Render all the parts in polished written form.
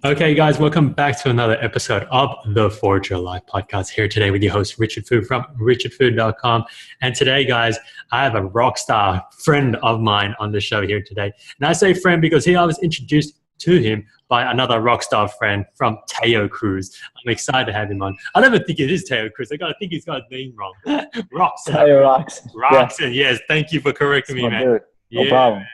Okay, guys, welcome back to another episode of the Forge Your Life podcast. Here today with your host, Richard Fu from richardfu.com. And today, guys, I have a rock star friend of mine on the show here today. And I say friend because I was introduced to him by another rock star friend from Teo Cruz. I'm excited to have him on. I don't even think it is Teo Cruz. I think he's got his name wrong. Roxon. Teo Roxon. Roxon, yes. Thank you for correcting me, man. Dude. No problem. Man.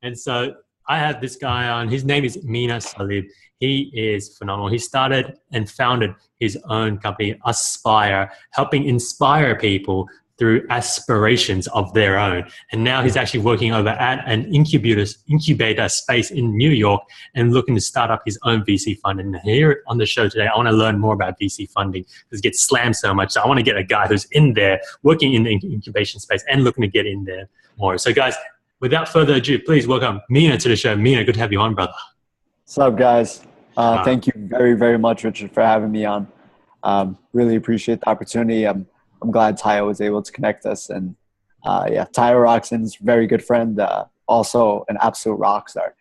And so I have this guy on. His name is Mina Salib. He is phenomenal. He started and founded his own company, Usspire, helping inspire people through aspirations of their own. And now he's actually working over at an incubator space in New York and looking to start up his own VC fund. And here on the show today, I want to learn more about VC funding because it gets slammed so much. So I want to get a guy who's in there, working in the incubation space and looking to get in there more. So guys, without further ado, please welcome Mina to the show. Mina, good to have you on, brother. What's up, guys? Thank you very, very much, Richard, for having me on. Really appreciate the opportunity. I'm glad Tyo was able to connect us. And Tyo Roxon's a very good friend, also an absolute rock star.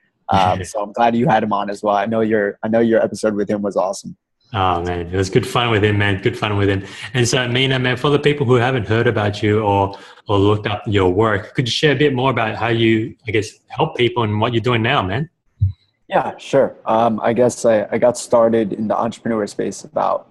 So I'm glad you had him on as well. I know your episode with him was awesome. Oh, man, it was good fun with him, man. Good fun with him. And so, Mina, man, for the people who haven't heard about you or looked up your work, could you share a bit more about how you, help people and what you're doing now, man? Yeah, sure. I guess I got started in the entrepreneur space about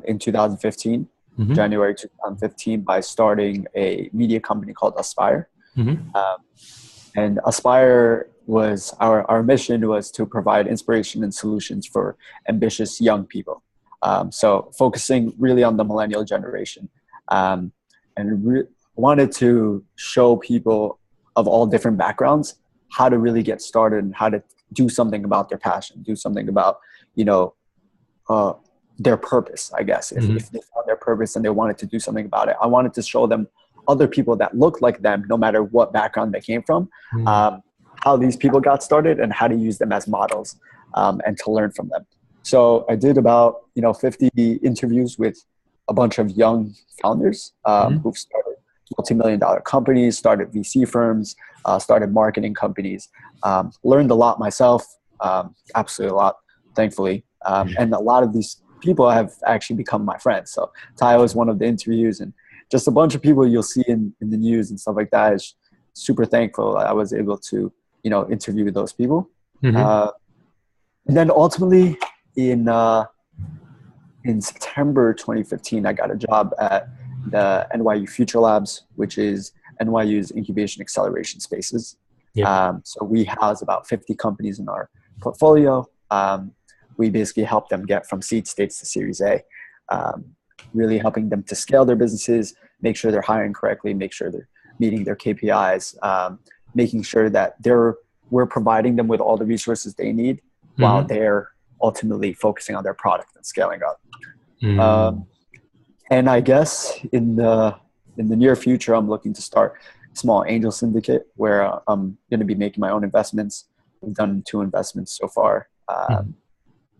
in 2015, January 2015, by starting a media company called Usspire. And Usspire was our mission was to provide inspiration and solutions for ambitious young people. So focusing really on the millennial generation, and wanted to show people of all different backgrounds how to really get started and how to do something about their passion, do something about, their purpose, I guess. If they found their purpose and they wanted to do something about it, I wanted to show them other people that look like them, no matter what background they came from, how these people got started and how to use them as models and to learn from them. So I did about, 50 interviews with a bunch of young founders who've started multi-million-dollar companies, started VC firms, started marketing companies, learned a lot myself, absolutely a lot, thankfully. And a lot of these people have actually become my friends. So Tyo is one of the interviews, and just a bunch of people you'll see in the news and stuff like that. Is super thankful I was able to, interview those people. And then ultimately in September 2015, I got a job at the NYU Future Labs, which is NYU's incubation acceleration spaces. So we house about 50 companies in our portfolio. We basically help them get from seed stage to Series A, really helping them to scale their businesses, make sure they're hiring correctly, make sure they're meeting their KPIs, making sure that we're providing them with all the resources they need while they're ultimately focusing on their product and scaling up. And I guess in the near future, I'm looking to start a small angel syndicate where I'm going to be making my own investments. We've done 2 investments so far.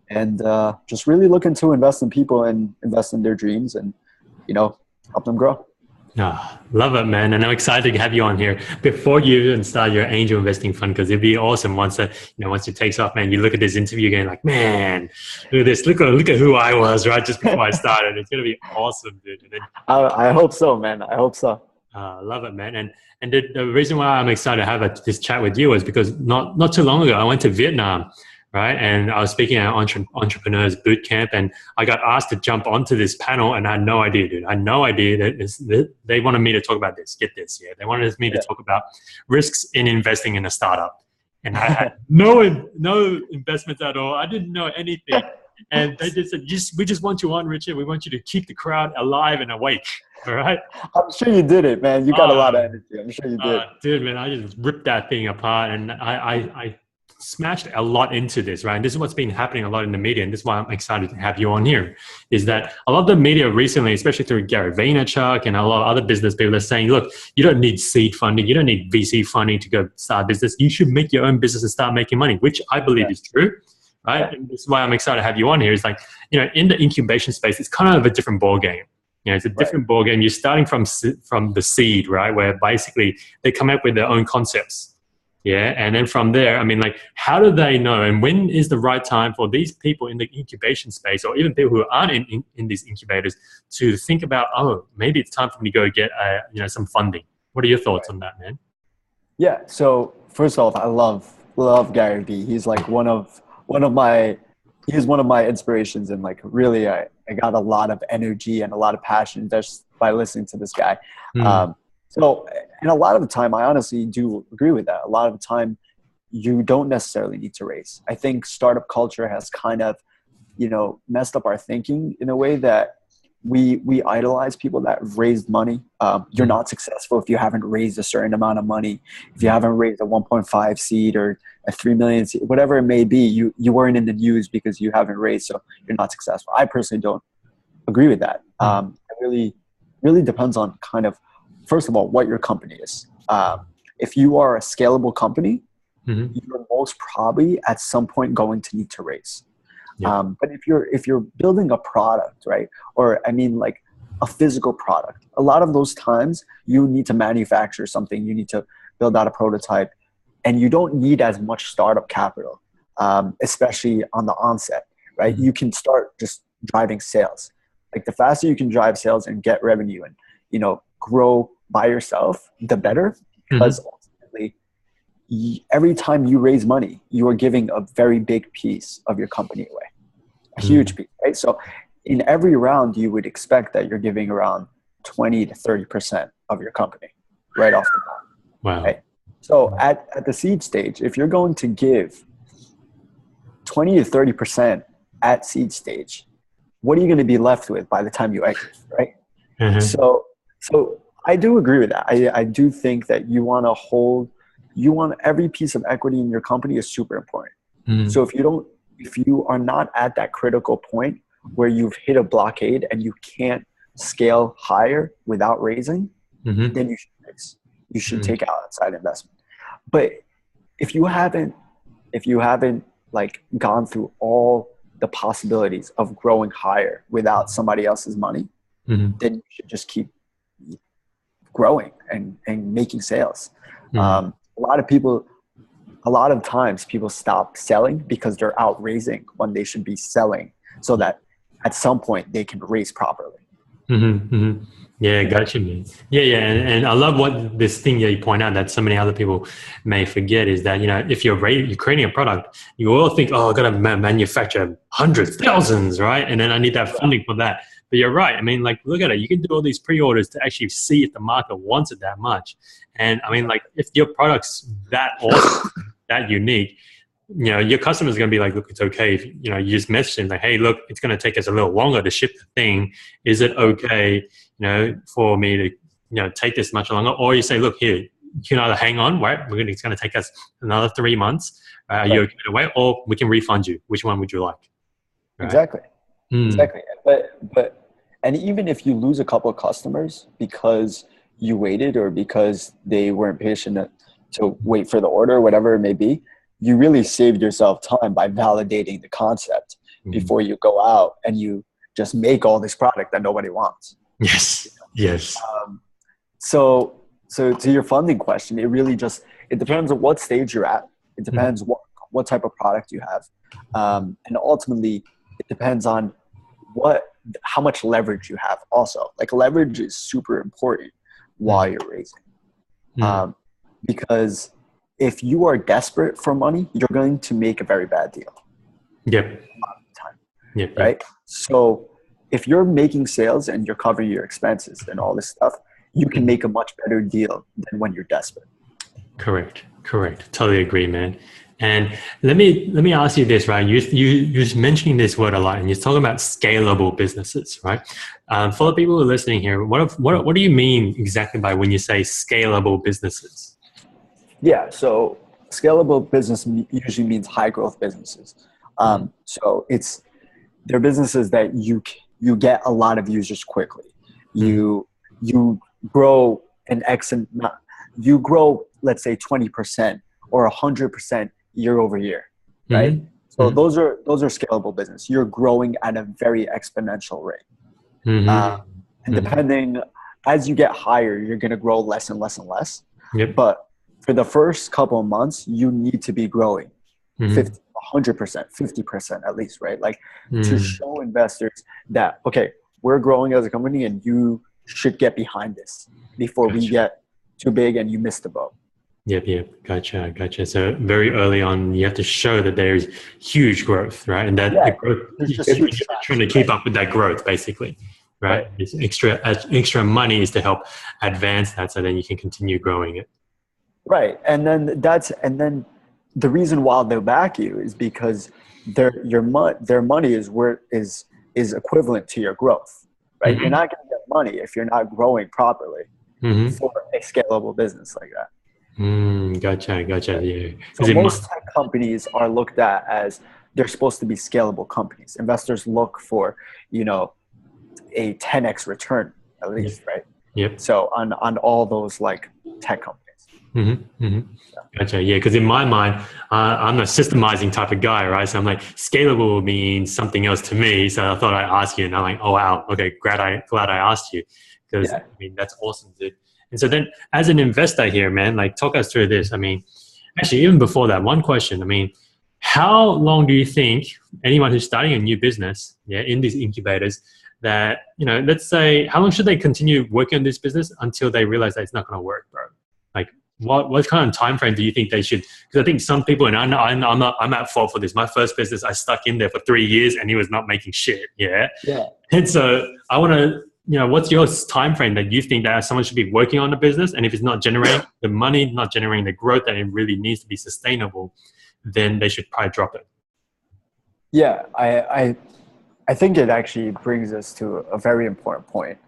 And just really looking to invest in people and invest in their dreams and, help them grow. Love it, man. And I'm excited to have you on here before you even start your angel investing fund, because it'd be awesome once it takes off, man. You look at this interview again, like, man, look at this. Look at who I was, right? Just before I started. It's going to be awesome, dude. And then, I hope so, man. I hope so. Love it, man. And the reason why I'm excited to have this chat with you is because not too long ago, I went to Vietnam, right? And I was speaking at Entrepreneurs Boot Camp, and I got asked to jump onto this panel, and I had no idea, dude. I had no idea that they wanted me to talk about this. Get this, yeah. They wanted me to talk about risks in investing in a startup. And I had no investments at all. I didn't know anything. And they just said, we just want you on, Richard. We want you to keep the crowd alive and awake. All right. I'm sure you did it, man. You got a lot of energy. I'm sure you did. Dude, man, I just ripped that thing apart, and I smashed a lot into this, right? And this is what's been happening a lot in the media, and this is why I'm excited to have you on here, is that a lot of the media recently, especially through Gary Vaynerchuk and a lot of other business people, are saying, look, you don't need seed funding, you don't need VC funding to go start a business. You should make your own business and start making money, which I believe is true, right? And this is why I'm excited to have you on here. Is like, in the incubation space, it's kind of a different ball game. It's a different ball game. You're starting from the seed, right? Where basically they come up with their own concepts. Yeah. And then from there, I mean, like, how do they know? And when is the right time for these people in the incubation space, or even people who aren't in these incubators, to think about, oh, maybe it's time for me to go get, some funding? What are your thoughts on that, man? Yeah. So first off, I love Gary Vee. He's like he's one of my inspirations, and like really I got a lot of energy and a lot of passion just by listening to this guy. Mm. So, and a lot of the time, I honestly do agree with that. A lot of the time, you don't necessarily need to raise. I think startup culture has kind of, messed up our thinking in a way that we idolize people that have raised money. You're not successful if you haven't raised a certain amount of money. If you haven't raised a 1.5 seed or a 3 million seed, whatever it may be, you weren't in the news because you haven't raised, so you're not successful. I personally don't agree with that. It really depends on kind of, first of all, what your company is. If you are a scalable company, you're most probably at some point going to need to raise. Yeah. But if you're building a product, right? Or I mean like a physical product, a lot of those times you need to manufacture something, you need to build out a prototype, and you don't need as much startup capital, especially on the onset, right? You can start just driving sales. Like the faster you can drive sales and get revenue and, grow by yourself, the better, because ultimately every time you raise money, you are giving a very big piece of your company away, a huge piece, right? So in every round, you would expect that you're giving around 20 to 30% of your company right off the bat. Wow. Right? So at the seed stage, if you're going to give 20 to 30% at seed stage, what are you going to be left with by the time you exit, right? So I do agree with that. I do think that you want every piece of equity in your company is super important. So if you are not at that critical point where you've hit a blockade and you can't scale higher without raising, then you should raise. You should take out outside investment. But if you haven't like gone through all the possibilities of growing higher without somebody else's money, then you should just keep growing and making sales. A lot of times people stop selling because they're out raising when they should be selling, so that at some point they can raise properly. Yeah, gotcha, man. Yeah. And I love this thing that you point out that so many other people may forget is that, if you're creating a product, you all think, oh, I got to manufacture hundreds, thousands, right? And then I need that funding for that. But you're right. I mean, like, look at it. You can do all these pre-orders to actually see if the market wants it that much. And I mean, like, if your product's that awesome, that unique, your customers are going to be like, look, it's okay if, you just message them like, hey, look, it's going to take us a little longer to ship the thing. Is it okay, for me to, take this much longer? Or you say, look, here, you can either hang on, right? It's going to take us another 3 months. Are you okay to wait? Or we can refund you. Which one would you like? Right? Exactly. But and even if you lose a couple of customers because you waited or because they weren't patient to wait for the order, whatever it may be, you really saved yourself time by validating the concept before you go out and you just make all this product that nobody wants. Yes. So to your funding question, it depends on what stage you're at. It depends what type of product you have. And ultimately it depends on how much leverage you have also. Like leverage is super important while you're raising. Because if you are desperate for money, you're going to make a very bad deal. Yep. A lot of the time. Right? So if you're making sales and you're covering your expenses and all this stuff, you can make a much better deal than when you're desperate. Correct. Totally agree, man. And let me ask you this, right? You're mentioning this word a lot, and you're talking about scalable businesses, right? For the people who are listening here, what do you mean exactly by when you say scalable businesses? Yeah, so scalable business usually means high growth businesses. So they're businesses that you get a lot of users quickly. You grow you grow, let's say 20% or 100% year over year, right? So those are scalable business. You're growing at a very exponential rate. And depending, as you get higher, you're going to grow less and less and less. But for the first couple of months, you need to be growing 50, 100%, 50% at least, right? Like to show investors that, okay, we're growing as a company and you should get behind this before we get too big and you miss the boat. Yep. Gotcha. So very early on, you have to show that there's huge growth, right? And that the growth, you're trying to keep up with that growth, basically, right? This extra money is to help advance that, so then you can continue growing it. Right, and then the reason why they'll back you is because their money is equivalent to your growth, right? You're not going to get money if you're not growing properly for a scalable business like that. Gotcha. Yeah. So most tech companies are looked at as they're supposed to be scalable companies. Investors look for, a 10x return at least, right? Yep. So on all those like tech companies. Gotcha. Yeah, because in my mind, I'm a systemizing type of guy, right? So I'm like, scalable means something else to me. So I thought I'd ask you, and I'm like, oh wow, okay, glad I asked you, because I mean that's awesome, dude. And so then, as an investor here, man, like talk us through this. I mean, actually, even before that, one question. I mean, how long do you think anyone who's starting a new business, in these incubators, that let's say, how long should they continue working on this business until they realize that it's not going to work, bro? Like, what kind of time frame do you think they should? Because I think some people, and I'm at fault for this. My first business, I stuck in there for 3 years, and he was not making shit. Yeah. And so I want to. What's your time frame that you think that someone should be working on the business? And if it's not generating the money, not generating the growth that it really needs to be sustainable, then they should probably drop it. Yeah, I think it actually brings us to a very important point,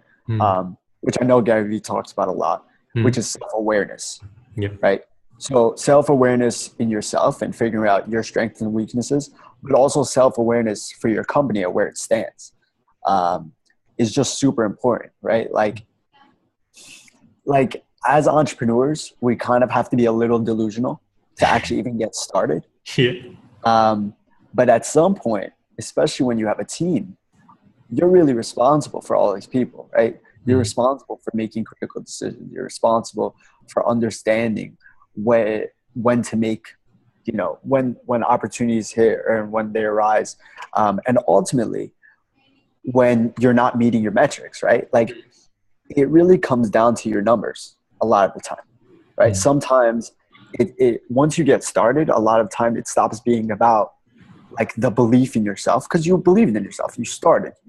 which I know Gary Vee talks about a lot, which is self-awareness, right? So self-awareness in yourself and figuring out your strengths and weaknesses, but also self-awareness for your company and where it stands. Is just super important, right? Like as entrepreneurs, we kind of have to be a little delusional to actually even get started. But at some point, especially when you have a team, you're really responsible for all these people, right? You're responsible for making critical decisions. You're responsible for understanding when to make, when opportunities hit or when they arise. And ultimately, when you're not meeting your metrics, right? Like it really comes down to your numbers a lot of the time, right? Sometimes it once you get started, a lot of time it stops being about like the belief in yourself, because you believed in yourself. You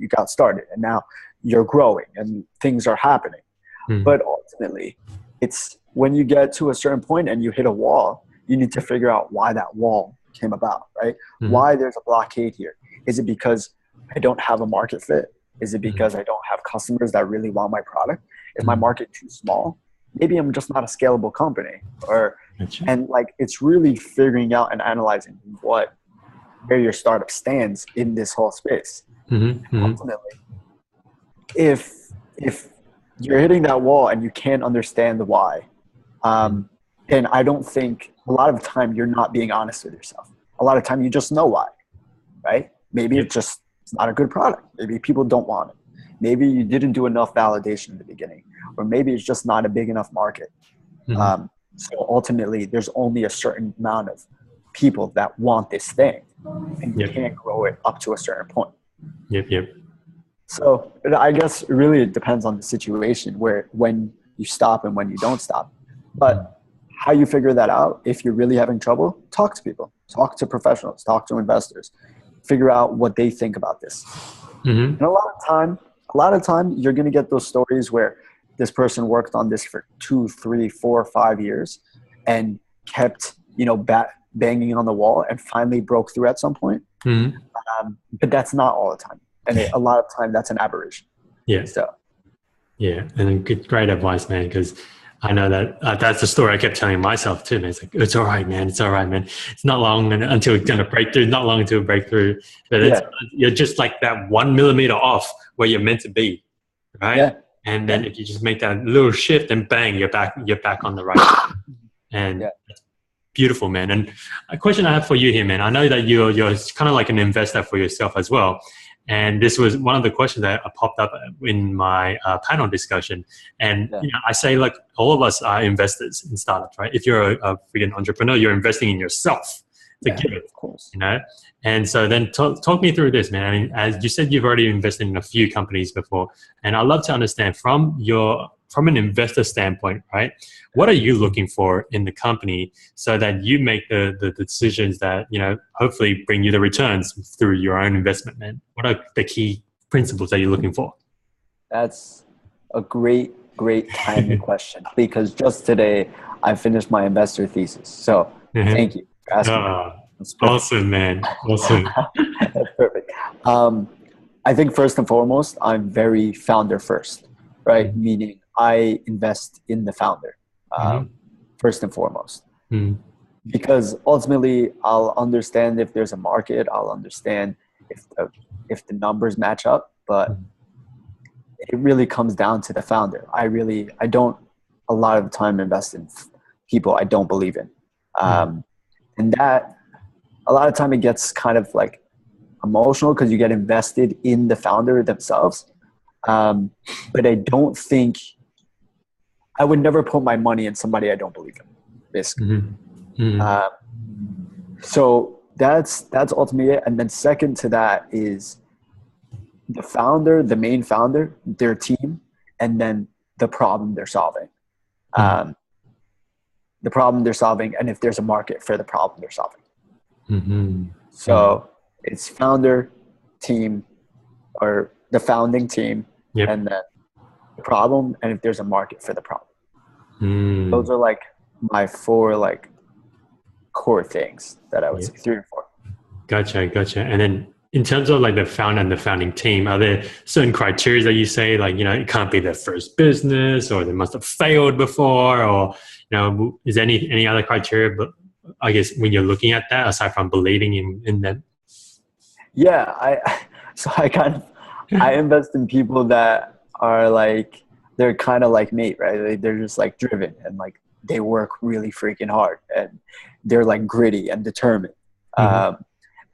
got started, and now you're growing and things are happening. But ultimately, it's when you get to a certain point and you hit a wall, you need to figure out why that wall came about, right? Why there's a blockade here. Is it because I don't have a market fit? Is it because I don't have customers that really want my product? Is my market too small? Maybe I'm just not a scalable company. And like it's really figuring out and analyzing where your startup stands in this whole space. Ultimately, if you're hitting that wall and you can't understand the why, then I don't think a lot of the time you're not being honest with yourself. A lot of time you just know why, right? Maybe it's not a good product. Maybe people don't want it. Maybe you didn't do enough validation in the beginning, or maybe it's just not a big enough market. So ultimately, there's only a certain amount of people that want this thing, and you can't grow it up to a certain point. So I guess really it depends on the situation when you stop and when you don't stop. But how you figure that out, if you're really having trouble, talk to people, talk to professionals, talk to investors. Figure out what they think about this. And a lot of time you're going to get those stories where this person worked on this for 2, 3, 4, 5 years and kept, banging on the wall and finally broke through at some point. But that's not all the time. And a lot of time that's an aberration. And great advice, man, because I know that that's the story I kept telling myself too, man. It's like, it's all right, man. It's all right, man. It's not long until it's going to break through, not long until it break through. But you're just like that 1 millimeter off where you're meant to be, right? And then if you just make that little shift and bang, you're back on the right track. And that's beautiful, man. And a question I have for you here, man. I know that you're kind of like an investor for yourself as well. And this was one of the questions that popped up in my panel discussion. And I say, like, all of us are investors in startups, right? If you're a freaking entrepreneur, you're investing in yourself to give it, of course. And so then talk me through this, man. I mean, as you said, you've already invested in a few companies before, and I'd love to understand from an investor standpoint, right? What are you looking for in the company so that you make the decisions that, hopefully bring you the returns through your own investment, man? What are the key principles that you're looking for? That's a great timely question, because just today I finished my investor thesis. So thank you for asking. Awesome, man. Awesome. That's perfect. I think first and foremost, I'm very founder first, right? Mm-hmm. Meaning I invest in the founder first and foremost. Mm-hmm. Because ultimately I'll understand if there's a market, I'll understand if the numbers match up, but it really comes down to the founder. I don't a lot of the time invest in people I don't believe in. And that a lot of time it gets kind of like emotional because you get invested in the founder themselves. But I don't think I would never put my money in somebody I don't believe in, basically. So that's ultimately it. And then second to that is the founder, the main founder, their team, and then the problem they're solving. The problem they're solving, and if there's a market for the problem they're solving. So it's founder, team, or the founding team, and then the problem, and if there's a market for the problem. Those are like my four like core things that I would say, 3 or 4. Gotcha. And then in terms of like the founder and the founding team, are there certain criteria that you say, like, it can't be their first business, or they must have failed before, or, is there any other criteria, but I guess when you're looking at that, aside from believing in them? Yeah, I invest in people that are like, they're kind of like me, right? They're just like driven, and like they work really freaking hard, and they're like gritty and determined.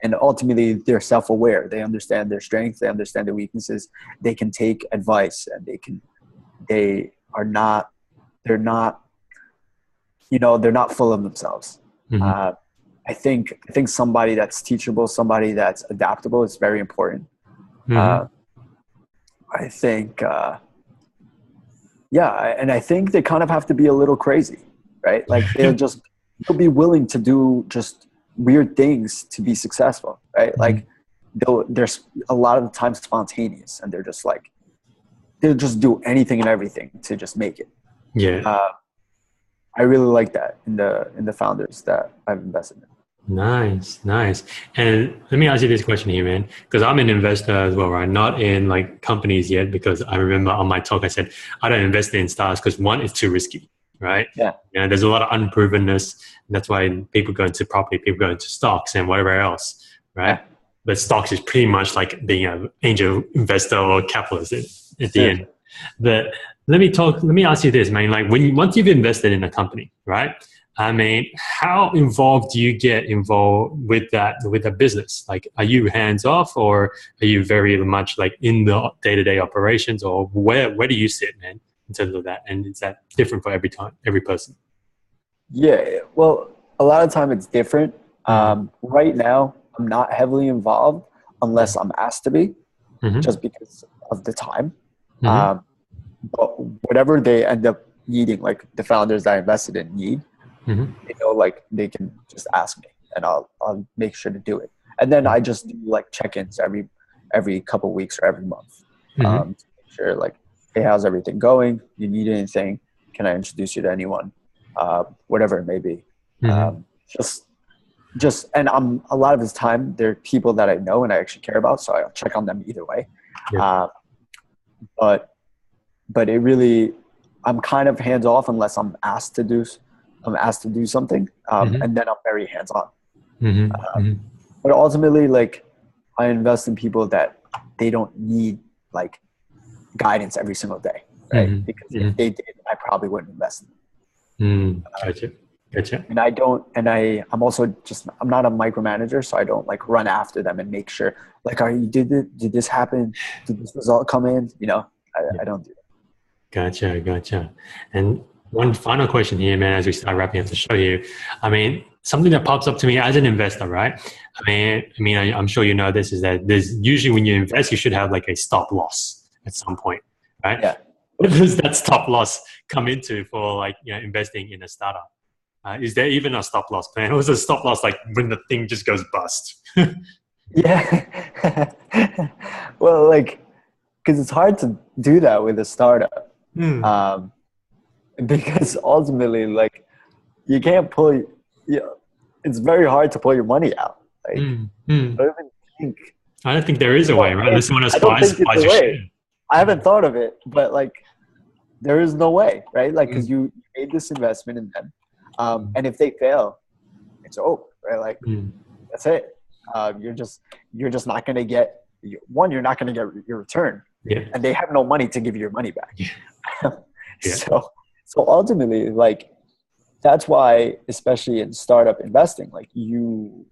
And ultimately they're self-aware. They understand their strengths. They understand their weaknesses. They can take advice, and they're not full of themselves. I think somebody that's teachable, somebody that's adaptable is very important. I think, and I think they kind of have to be a little crazy, right? Like they'll be willing to do just weird things to be successful, right? Like there's a lot of the time spontaneous, and they're just like, they'll just do anything and everything to just make it. I really like that in the founders that I've invested in. Nice. And let me ask you this question here, man, because I'm an investor as well, right? Not in like companies yet, because I remember on my talk I said I don't invest in startups because one, it's too risky, right? There's a lot of unprovenness, and that's why people go into property, people go into stocks and whatever else, right? But stocks is pretty much like being an angel investor or capitalist at the end. But let me ask you this, man. Like once you've invested in a company, right? I mean, how involved do you get involved with the business? Like, are you hands off, or are you very much like in the day-to-day operations, or where do you sit, man, in terms of that? And is that different for every person? Yeah, well, a lot of time it's different. Right now, I'm not heavily involved unless I'm asked to be, just because of the time. But whatever they end up needing, like the founders that I invested in need, like they can just ask me, and I'll make sure to do it. And then I just do like check-ins every couple of weeks or every month, to make sure like, hey, how's everything going? You need anything? Can I introduce you to anyone? Whatever it may be. Just and a lot of this time they're people that I know and I actually care about, so I'll check on them either way. But it really, I'm kind of hands off unless I'm asked to do something, and then I'm very hands on. But ultimately, like, I invest in people that they don't need like guidance every single day, right? Because if they did, I probably wouldn't invest in them. Gotcha. Gotcha. And I'm also just, I'm not a micromanager, so I don't like run after them and make sure like, did this happen? Did this result come in? You know, I don't do that. Gotcha. And one final question here, man, as we start wrapping up the show here. I mean, something that pops up to me as an investor, right? I'm sure you know this, is that there's usually when you invest, you should have like a stop loss at some point, right? Yeah. What does that stop loss come into for like, investing in a startup? Is there even a stop loss plan? Or is a stop loss like when the thing just goes bust? Yeah. Well, like, because it's hard to do that with a startup. Because ultimately, like, you can't pull, it's very hard to pull your money out. Like, I don't think there is a way, right? Unless someone else buys your share. I haven't thought of it, but like, there is no way, right? Like, because you made this investment in them. And if they fail, it's over, right? Like, that's it. You're just not going to get, you're not going to get your return. Yeah. And they have no money to give you your money back. Yeah. So ultimately, like, that's why, especially in startup investing, like you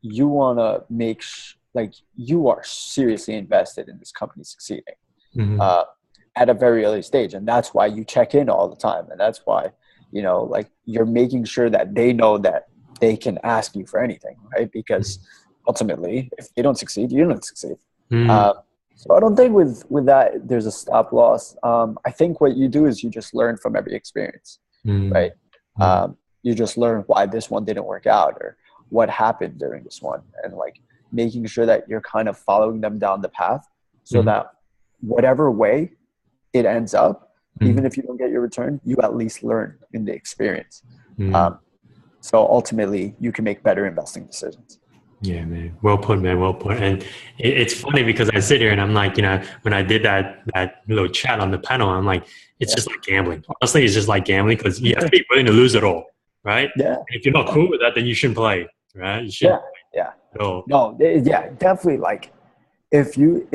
want to make like you are seriously invested in this company succeeding at a very early stage. And that's why you check in all the time. And that's why, like, you're making sure that they know that they can ask you for anything, right? Because ultimately, if they don't succeed, you don't succeed. So I don't think with that there's a stop loss. I think what you do is you just learn from every experience, right? You just learn why this one didn't work out or what happened during this one, and like making sure that you're kind of following them down the path so that whatever way it ends up, even if you don't get your return, you at least learn in the experience. So ultimately, you can make better investing decisions. Yeah, man. Well put, man. Well put. And it's funny because I sit here and I'm like, when I did that little chat on the panel, I'm like, it's just like gambling. Honestly, it's just like gambling because you have to be willing to lose it all, right? Yeah. And if you're not cool with that, then you shouldn't play, right? You shouldn't play at all. No, yeah, definitely. Like, if you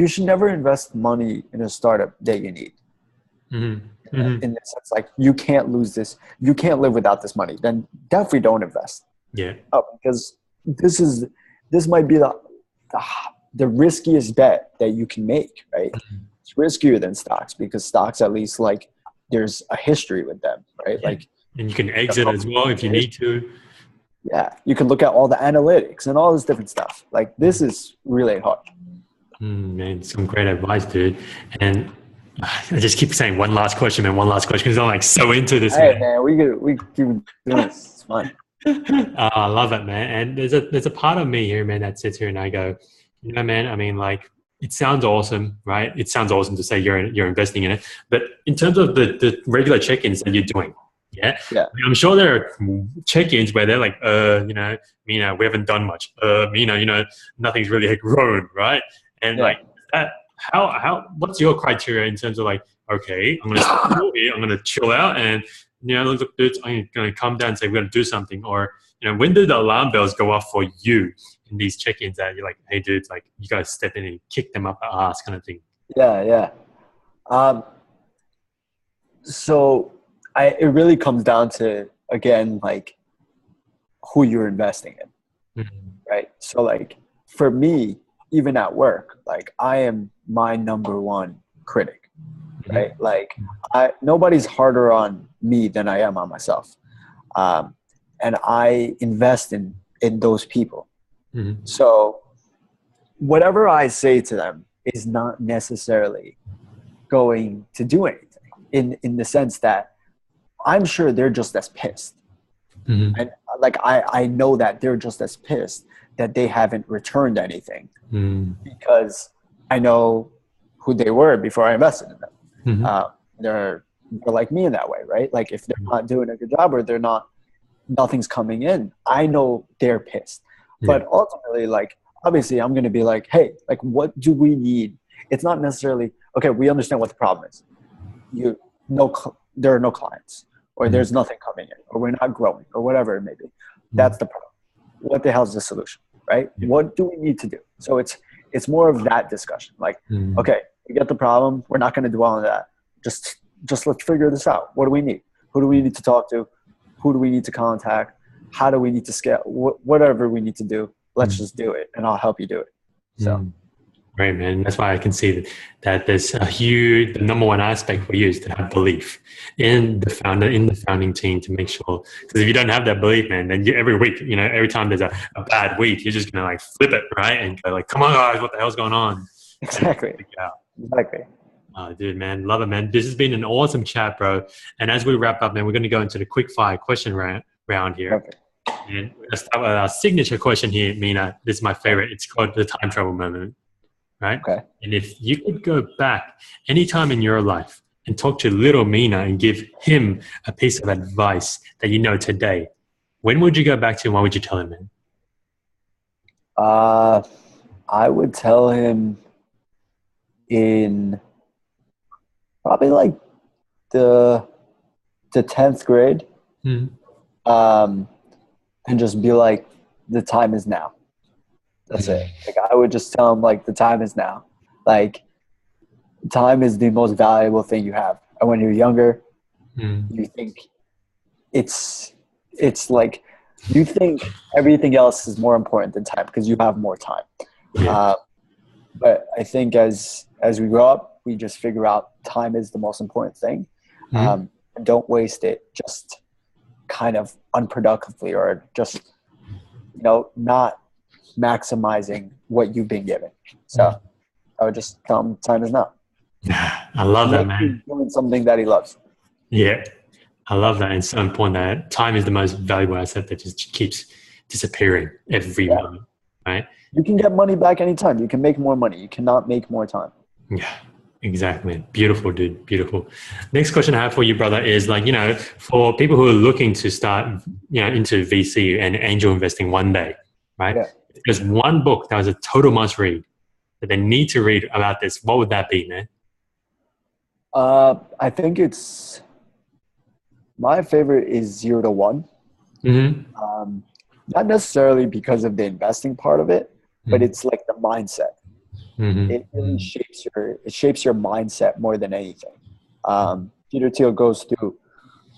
should never invest money in a startup that you need. In the sense, like, you can't lose this. You can't live without this money. Then definitely don't invest. Yeah. Because this might be the riskiest bet that you can make, right? It's riskier than stocks because stocks, at least, like, there's a history with them, right? Like, and you can exit as well if you need to. Yeah, you can look at all the analytics and all this different stuff. Like, this is really hard. Man, some great advice, dude. And I just keep saying one last question because I'm like so into this. Hey, man, we keep doing this. It's fun. I love it, man. And there's a part of me here, man, that sits here and I go, man, I mean, like, it sounds awesome, right? It sounds awesome to say you're investing in it, but in terms of the regular check-ins that you're doing, yeah. I mean, I'm sure there are check-ins where they're like, Mina, we haven't done much. Mina, nothing's really grown, right? And like that, how what's your criteria in terms of like, okay, I'm gonna chill out and look, dude, I'm gonna come down and say we're gonna do something, or when do the alarm bells go off for you in these check-ins that you're like, hey, dude, like, you gotta step in and kick them up the ass kind of thing? Yeah. So it really comes down to, again, like, who you're investing in, right? So, like, for me, even at work, like, I am my number one critic, right? Like, nobody's harder on me than I am on myself. And I invest in those people. So whatever I say to them is not necessarily going to do anything in the sense that I'm sure they're just as pissed. And like, I know that they're just as pissed that they haven't returned anything because I know who they were before I invested in them. They're like me in that way, right? Like, if they're not doing a good job or nothing's coming in, I know they're pissed. But ultimately, like, obviously I'm going to be like, hey, like, what do we need? It's not necessarily, okay, we understand what the problem is. There are no clients, or there's nothing coming in, or we're not growing, or whatever it may be. That's the problem. What the hell is the solution, right? What do we need to do? So it's more of that discussion. Like, okay, we get the problem. We're not going to dwell on that. Just let's figure this out. What do we need? Who do we need to talk to? who do we need to contact? How do we need to scale? Whatever we need to do, let's just do it, and I'll help you do it. So. Great, man. That's why I can see that there's the number one aspect for you is to have belief in the founding team, to make sure, because if you don't have that belief, man, then every week, every time there's a bad week, you're just going to like flip it, right? And go like, come on guys, what the hell's going on? Exactly. Dude, man, love it, man. This has been an awesome chat, bro. And as we wrap up, man, we're going to go into the quick fire question round here. Okay. And let's start with our signature question here, Mina. This is my favorite. It's called the time travel moment. Right? Okay. And if you could go back anytime in your life and talk to little Mina and give him a piece of advice that you know today, when would you go back to and what would you tell him, man? I would tell him in probably like the 10th grade, and just be like, the time is now. That's it. Like, I would just tell him, like, the time is now. Like, time is the most valuable thing you have. And when you're younger, you think it's like, you think everything else is more important than time because you have more time. Yeah. But I think as we grow up, we just figure out time is the most important thing. And don't waste it just kind of unproductively, or just, not maximizing what you've been given. So I would just tell him time is now. I love that, man. Doing something that he loves. Yeah, I love that. And it's so important that time is the most valuable asset that just keeps disappearing every moment, right? You can get money back anytime. You can make more money. You cannot make more time. Yeah, exactly. Beautiful, dude. Beautiful. Next question I have for you, brother, is like, for people who are looking to start, into VC and angel investing one day, right? Yeah. If there's one book that was a total must read that they need to read about this, what would that be, man? I think my favorite is 0 to 1. Not necessarily because of the investing part of it, but it's like the mindset. It really shapes your mindset more than anything. Peter Thiel goes through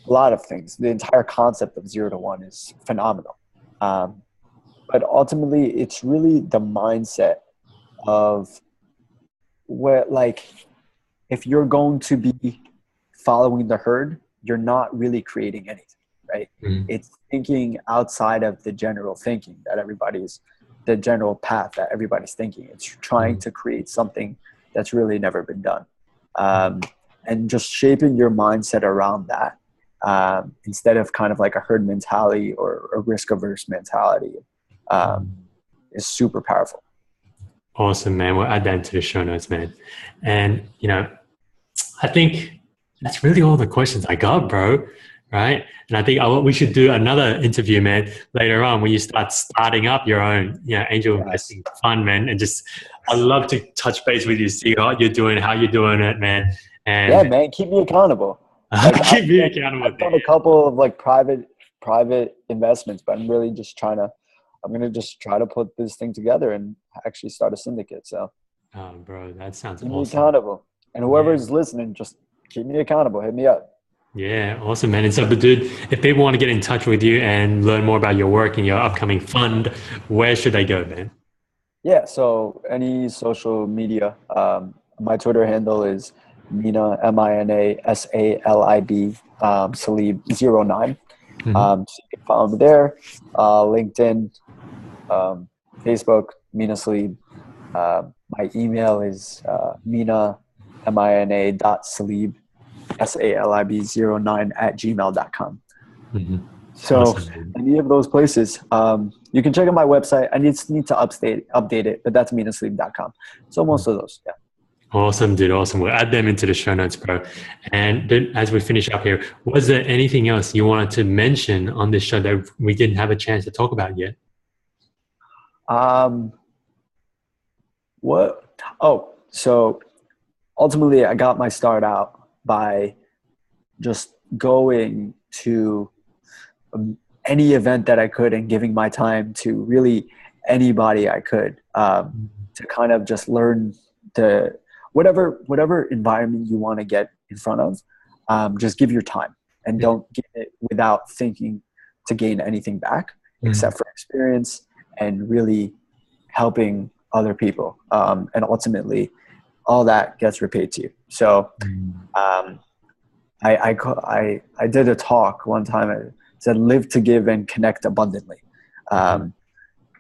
a lot of things. The entire concept of 0 to 1 is phenomenal. But ultimately, it's really the mindset of where, like, if you're going to be following the herd, you're not really creating anything, right? It's thinking outside of the general thinking that the general path that everybody's thinking. It's trying to create something that's really never been done. And just shaping your mindset around that, instead of kind of like a herd mentality or a risk-averse mentality, is super powerful. Awesome, man. We'll add that into the show notes, man. And, I think that's really all the questions I got, bro. Right? And I think we should do another interview, man, later on when you starting up your own, angel investing fund, man. And I'd love to touch base with you, see what you're doing, how you're doing it, man. And yeah, man, keep me accountable. Keep me accountable. I've done a couple of like private investments, but I'm going to just try to put this thing together and actually start a syndicate. So, bro, that sounds keep awesome. me accountable. And whoever's listening, just keep me accountable. Hit me up. Yeah, awesome, man. And so, dude, if people want to get in touch with you and learn more about your work and your upcoming fund, where should they go, man? Yeah, so any social media. My Twitter handle is Mina, MINA, Salib 09. So you can follow me there. LinkedIn, Facebook, Mina Salib. My email is Mina, MINA.Salib, SALIB09@gmail.com. So awesome, any of those places, you can check out my website. I need to update it, but that's minasalib.com. So most of those, yeah. Awesome, dude. Awesome. We'll add them into the show notes, bro. And then as we finish up here, was there anything else you wanted to mention on this show that we didn't have a chance to talk about yet? So ultimately I got my start out by just going to any event that I could and giving my time to really anybody I could, to kind of just learn whatever environment you want to get in front of, just give your time. and don't give it without thinking to gain anything back except for experience and really helping other people. And ultimately, all that gets repaid to you. So I did a talk one time. I said, live to give and connect abundantly. And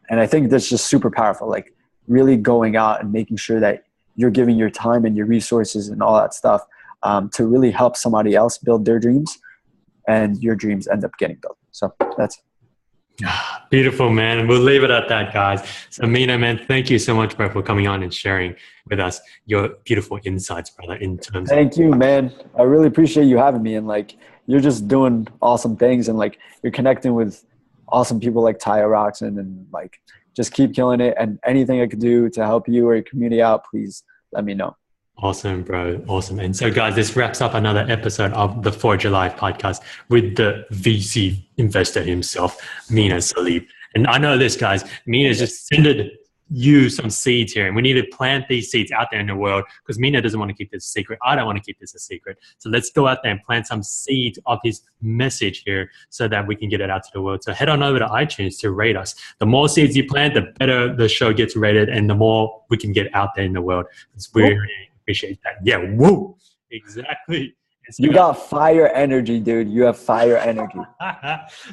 I think that's just super powerful, like really going out and making sure that you're giving your time and your resources and all that stuff to really help somebody else build their dreams, and your dreams end up getting built. So that's beautiful, man. We'll leave it at that, guys. So Mina, man, thank you so much, bro, for coming on and sharing with us your beautiful insights, brother, in terms Thank you, man. I really appreciate you having me. And like, you're just doing awesome things, and like, you're connecting with awesome people like Taya Roxon, and like, just keep killing it. And anything I could do to help you or your community out, please let me know. Awesome, bro. Awesome. And so, guys, this wraps up another episode of the Forge Your Life podcast with the VC investor himself, Mina Salib. And I know this, guys, Mina's just sending you some seeds here, and we need to plant these seeds out there in the world, because Mina doesn't want to keep this a secret. I don't want to keep this a secret. So let's go out there and plant some seeds of his message here so that we can get it out to the world. So head on over to iTunes to rate us. The more seeds you plant, the better the show gets rated, and the more we can get out there in the world. We appreciate that. Yeah, woo, exactly. So you got fire energy, dude. You have fire energy.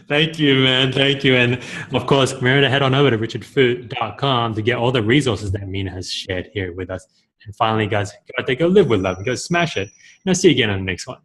Thank you, man. Thank you. And of course, remember to head on over to richardfood.com to get all the resources that Mina has shared here with us. And finally, guys, go live with love and go smash it. And I'll see you again on the next one.